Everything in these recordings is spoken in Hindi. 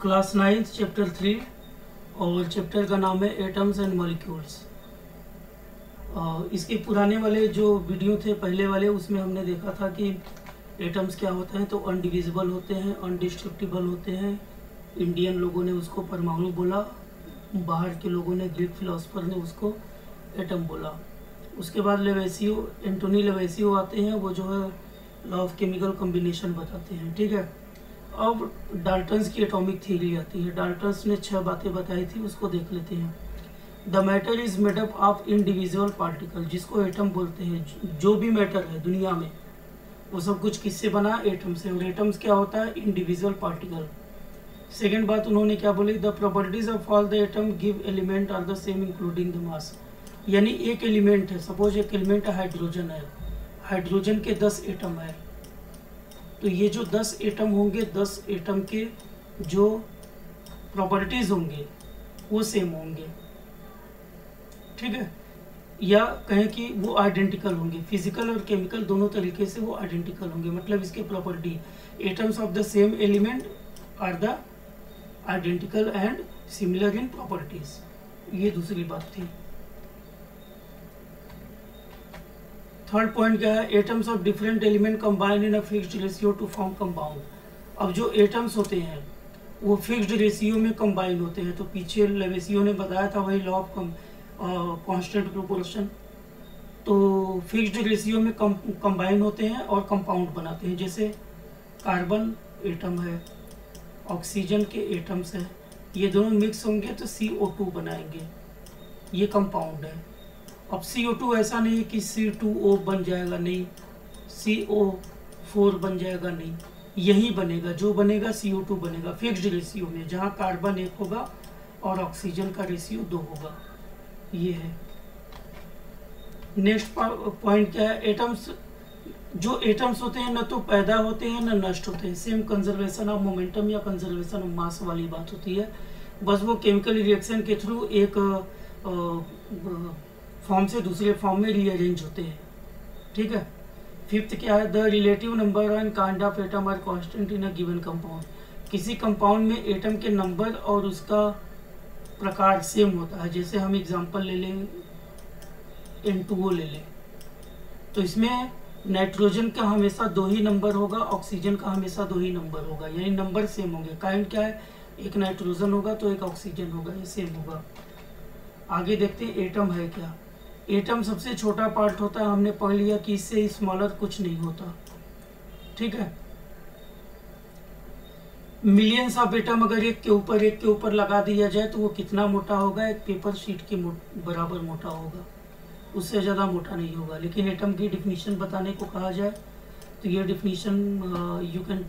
क्लास 9 चैप्टर 3 और चैप्टर का नाम है एटम्स एंड मॉलिक्यूल्स। इसके पुराने वाले जो वीडियो थे पहले वाले, उसमें हमने देखा था कि एटम्स क्या होते हैं। तो अनडिविजिबल होते हैं, अनडिस्ट्रक्टिबल होते हैं। इंडियन लोगों ने उसको परमाणु बोला, बाहर के लोगों ने, ग्रीक फिलोसफर ने उसको एटम बोला। उसके बाद लेवेसियो, एंटोनी लेवेसियो आते हैं, वो जो है लॉ ऑफ केमिकल कॉम्बिनेशन बताते हैं। ठीक है, अब डाल्टन्स की एटॉमिक थ्योरी आती है। डाल्टन्स ने 6 बातें बताई थी, उसको देख लेते हैं। The matter is made up of individual particle, जिसको एटम बोलते हैं। जो भी मैटर है दुनिया में वो सब कुछ किससे बना? एटम से। और एटम्स क्या होता है? Individual particle. सेकेंड बात उन्होंने क्या बोली? The properties of all the atom give element are the same including the mass. यानी एक एलिमेंट है, सपोज एक एलिमेंट हाइड्रोजन है, हाइड्रोजन के 10 एटम है, तो ये जो 10 एटम होंगे, 10 एटम के जो प्रॉपर्टीज होंगे वो सेम होंगे। ठीक है, या कहें कि वो आइडेंटिकल होंगे, फिजिकल और केमिकल दोनों तरीके से वो आइडेंटिकल होंगे। मतलब इसके property, atoms of the same element are the identical and similar in properties. ये दूसरी बात थी। थर्ड पॉइंट क्या है? Atoms of different element combine in a fixed ratio to form compound. अब जो एटम्स होते हैं वो फिक्स्ड रेशियो में कंबाइन होते हैं। तो पीछे लेवेसियो ने बताया था वही लॉ ऑफ कांस्टेंट प्रोपोर्शन। तो फिक्स्ड रेशियो में कंबाइन होते हैं और कंपाउंड बनाते हैं। जैसे कार्बन एटम है, ऑक्सीजन के एटम्स है, ये दोनों मिक्स होंगे तो CO2 बनाएंगे, ये कंपाउंड है। अब CO2 ऐसा नहीं है कि C2O बन जाएगा, नहीं, CO4 बन जाएगा, नहीं, यही बनेगा, जो बनेगा CO2 बनेगा फिक्स्ड रेशियो में, जहाँ कार्बन 1 होगा और ऑक्सीजन का रेशियो 2 होगा। ये है। नेक्स्ट पॉइंट क्या है? एटम्स, जो एटम्स होते हैं ना तो पैदा होते हैं ना नष्ट होते हैं। सेम कंजर्वेशन ऑफ मोमेंटम या कंजर्वेशन ऑफ मास वाली बात होती है। बस वो केमिकल रिएक्शन के थ्रू एक फॉर्म से दूसरे फॉर्म में रीअरेंज होते हैं। ठीक है। फिफ्थ क्या है? The relative number and kind of atom are constant in a given compound. किसी कंपाउंड में एटम के नंबर और उसका प्रकार सेम होता है। जैसे हम एग्जांपल ले लें, N2O ले लें, तो इसमें नाइट्रोजन का हमेशा 2 ही नंबर होगा, ऑक्सीजन का हमेशा 2 ही नंबर होगा, यानी नंबर सेम होंगे। काइंड क्या है? एक नाइट्रोजन होगा तो एक ऑक्सीजन होगा, ये सेम होगा। आगे देखते हैं एटम है क्या। एटम सबसे छोटा पार्ट होता है, हमने पढ़ लिया कि इससे स्मॉलर कुछ नहीं होता। ठीक है। मिलियंस ऑफ एटम अगर एक के ऊपर लगा दिया जाए तो वो कितना मोटा होगा? एक पेपर शीट के बराबर मोटा होगा, उससे ज़्यादा मोटा नहीं होगा। लेकिन एटम की डिफिनीशन बताने को कहा जाए तो ये definition, you can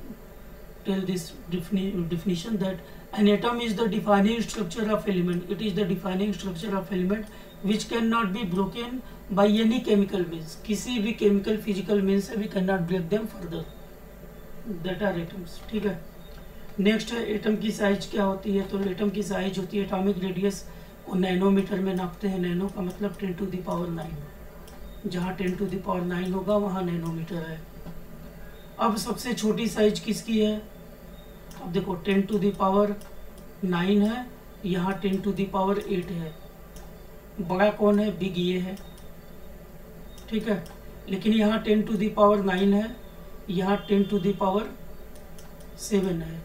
tell this definition that an atom is the defining structure of element. It is the defining structure of element which cannot be broken by any chemical means. किसी भी chemical physical means से we cannot break them further. That are atoms. ठीक है। नेक्स्ट है एटम की साइज क्या होती है? तो एटम की साइज होती है, एटॉमिक रेडियस को नैनोमीटर में नापते हैं। नैनो का मतलब 10 to the power 9। जहाँ 10 to the power 9 होगा वहाँ नैनोमीटर है। अब सबसे छोटी साइज किसकी है? अब देखो 10 to the power 9 है, यहाँ 10 to the power 8 है। बड़ा कौन है? बिग ये है। ठीक है। लेकिन यहाँ 10 to the power 9 है, यहाँ 10 to the power 7 है,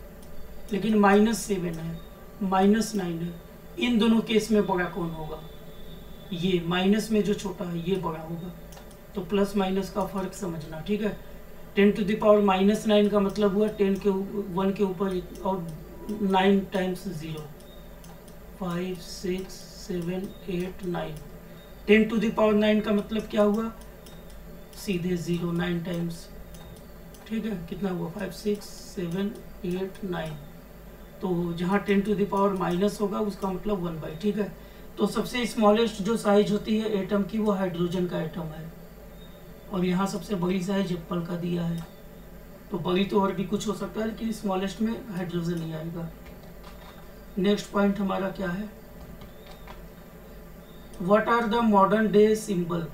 लेकिन -7 है, -9 है। इन दोनों केस में बड़ा कौन होगा? ये माइनस में जो छोटा है ये बड़ा होगा। तो प्लस माइनस का फर्क समझना। ठीक है। 10 to the power -9 का मतलब हुआ 10 के 1 के ऊपर और 9 टाइम्स 0, 5 6 7 8 9। 10 to the power 9 का मतलब क्या हुआ? सीधे 0, 9 टाइम्स। ठीक है। कितना हुआ? 5 6 7 8 9। तो जहाँ 10 to the power माइनस होगा उसका मतलब 1/। ठीक है। तो सबसे स्मॉलेस्ट जो साइज होती है एटम की वो हाइड्रोजन का एटम है। और यहाँ सबसे बड़ी साइज एप्पल का दिया है। तो बड़ी तो और भी कुछ हो सकता है, लेकिन स्मॉलेस्ट में हाइड्रोजन नहीं आएगा। नेक्स्ट पॉइंट हमारा क्या है? What are the modern day symbol.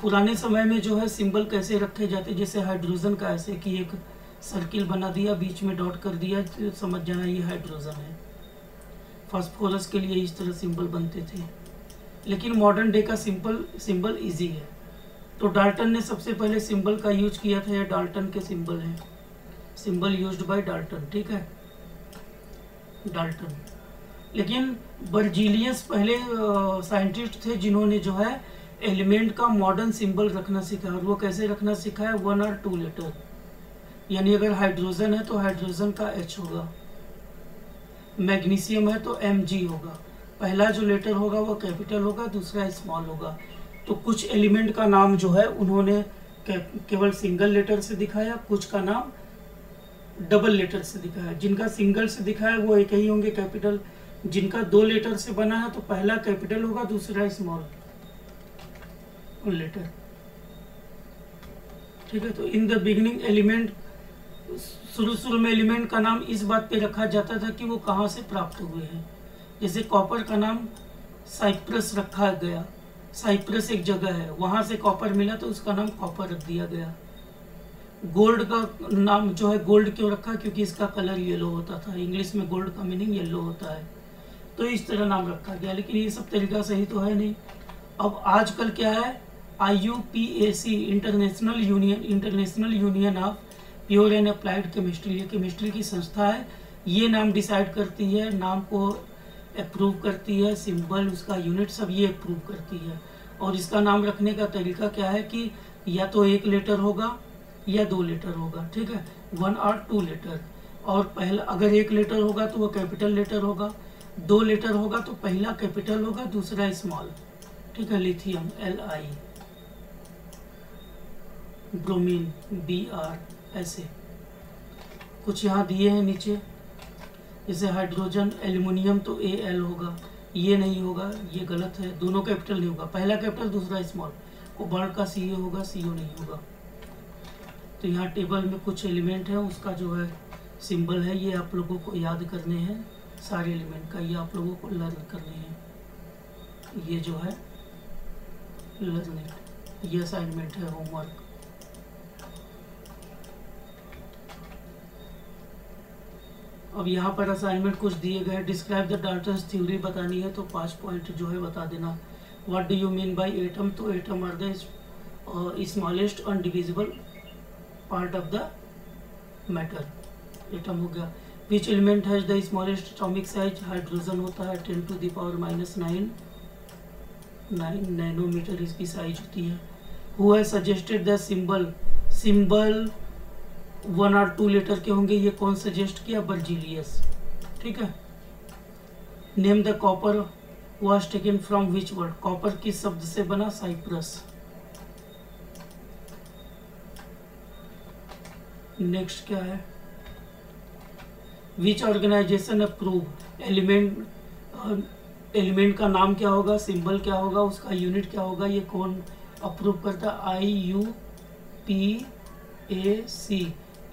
पुराने समय में जो है सिंबल कैसे रखे जाते, जैसे हाइड्रोजन का ऐसे कि एक सर्किल बना दिया, बीच में डॉट कर दिया, तो समझ जाना ये हाइड्रोजन है। फास्फोरस के लिए इस तरह सिंबल बनते थे, लेकिन मॉडर्न डे का सिंबल इजी है। तो डाल्टन ने सबसे पहले सिंबल का यूज किया था, या डाल्टन के सिंबल हैं, सिंबल यूज्ड बाय डाल्टन, ठीक है, डाल्टन। लेकिन बर्जीलियस पहले साइंटिस्ट थे जिन्होंने जो है एलिमेंट का मॉडर्न सिंबल रखना सीखा। और वो कैसे रखना सीखा है, 1 और 2 लेटर, यानी अगर हाइड्रोजन है तो हाइड्रोजन का H होगा, मैग्नीशियम है तो Mg होगा, पहला जो लेटर होगा वो कैपिटल होगा, दूसरा स्मॉल होगा। तो कुछ एलिमेंट का नाम जो है उन्होंने केवल सिंगल लेटर से दिखाया, कुछ का नाम डबल लेटर से दिखाया। जिनका सिंगल से दिखाया वो एक ही होंगे, कैपिटल। जिनका 2 लेटर से बना है तो पहला कैपिटल होगा, दूसरा स्मॉल लेटर, ठीक है। तो इन द बिगिनिंग एलिमेंट, शुरू में एलिमेंट का नाम इस बात पे रखा जाता था कि वो कहाँ से प्राप्त हुए हैं। जैसे कॉपर का नाम साइप्रस रखा गया, साइप्रस एक जगह है, वहां से कॉपर मिला तो उसका नाम कॉपर रख दिया गया। गोल्ड का नाम जो है गोल्ड क्यों रखा, क्योंकि इसका कलर येलो होता था, इंग्लिश में गोल्ड का मीनिंग येलो होता है, तो इस तरह नाम रखा गया। लेकिन ये सब तरीका सही तो है नहीं। अब आजकल क्या है, IUPAC, international union of pure and applied chemistry, ये केमिस्ट्री की संस्था है, ये नाम डिसाइड करती है, नाम को अप्रूव करती है, सिंबल, उसका यूनिट सब ये अप्रूव करती है। और इसका नाम रखने का तरीका क्या है कि या तो 1 लेटर होगा या 2 लेटर होगा, ठीक है, 1 और 2 लेटर। और पहला अगर 1 लेटर होगा तो वो कैपिटल लेटर होगा, 2 लेटर होगा तो पहला कैपिटल होगा, दूसरा स्मॉल, ठीक है। लिथियम Li, ब्रोमीन Br, ऐसे कुछ यहाँ दिए हैं नीचे। जैसे हाइड्रोजन, एल्युमिनियम तो Al होगा, ये नहीं होगा, ये गलत है, दोनों कैपिटल नहीं होगा, पहला कैपिटल दूसरा स्मॉल। कोबाल्ट का Ca होगा, Co नहीं होगा। तो यहाँ टेबल में कुछ एलिमेंट है, उसका जो है सिंबल है, ये आप लोगों को याद करने हैं, सारे एलिमेंट का ये आप लोगों को लर्न करने हैं। ये जो है लर्निंग, ये असाइनमेंट है, होमवर्क। अब यहाँ पर असाइनमेंट कुछ दिए गए, डिस्क्राइब द डाल्टन्स थ्योरी बतानी है, तो 5 पॉइंट जो है बता देना। What do you mean by atom, तो atom are the smallest indivisible part of the matter, atom हो गया। Which element has the smallest atomic size, hydrogen होता है, 10 to the power -9 नैनोमीटर इसकी साइज होती है। Who has suggested the symbol 1 और 2 लेटर के होंगे, ये कौन सजेस्ट किया, बर्जीलियस, ठीक है। Name the copper was taken from which word, copper किस शब्द से बना, साइप्रस। नेक्स्ट क्या है, विच ऑर्गेनाइजेशन अप्रूव एलिमेंट का नाम क्या होगा, सिंबल क्या होगा, उसका यूनिट क्या होगा, ये कौन अप्रूव करता, IUPAC,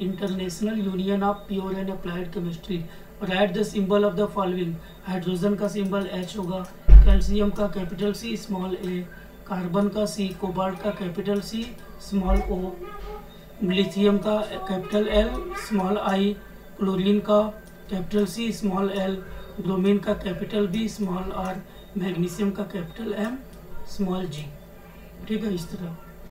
international union of pure and applied chemistry. Right the symbol of the following, hydrogen का सिंबल H होगा, कैल्शियम का capital C small a, carbon का C, कोबाल्ट का capital C small o, lithium का capital L small I, chlorine का capital C small l, bromine का capital B small r, magnesium का कैपिटल M स्मॉल g, ठीक है, इस तरह।